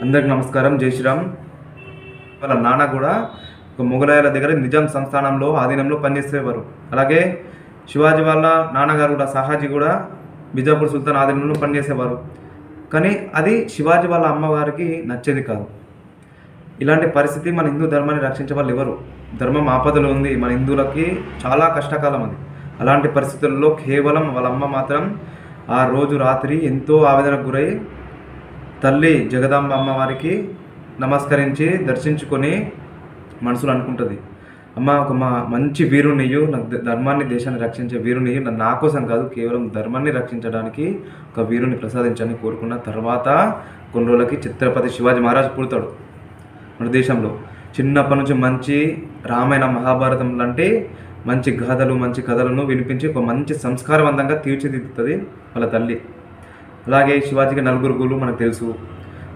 అందరికి నమస్కారం. జై శ్రీరామ్. వాళ్ళ నాన్న కూడా ఒక మొఘలాయుల దగ్గర నిజాం సంస్థానంలో ఆధీనంలో పనిచేసేవారు. అలాగే శివాజీ వాళ్ళ నాన్నగారు కూడా షాహాజీ కూడా బిజాపూర్ సుల్తాన్ ఆధీనంలో పనిచేసేవారు. కానీ అది శివాజీ వాళ్ళ అమ్మగారికి నచ్చేది కాదు. ఇలాంటి పరిస్థితి మన హిందూ ధర్మాన్ని రక్షించే వాళ్ళు ఎవరు? ధర్మం ఆపదలో ఉంది. మన హిందువులకి చాలా కష్టకాలం అది. అలాంటి పరిస్థితుల్లో కేవలం వాళ్ళ అమ్మ మాత్రం ఆ రోజు రాత్రి ఎంతో ఆవేదనకు గురై తల్లి జగదాంబ అమ్మవారికి నమస్కరించి దర్శించుకొని మనసులో అనుకుంటుంది, అమ్మ ఒక మంచి వీరునియు, నాకు ధర్మాన్ని దేశాన్ని రక్షించే వీరునియు, నా కోసం కాదు కేవలం ధర్మాన్ని రక్షించడానికి ఒక వీరుని ప్రసాదించని కోరుకున్న తర్వాత కొన్ని రోజులకి ఛత్రపతి శివాజీ మహారాజ్ పుడతాడు మన దేశంలో. చిన్నప్పటి నుంచి మంచి రామాయణ మహాభారతం లాంటి మంచి గాథలు మంచి కథలను వినిపించి ఒక మంచి సంస్కారవంతంగా తీర్చిదిద్దుతుంది వాళ్ళ తల్లి. అలాగే శివాజీకి 4 గురువులు మనకు తెలుసు.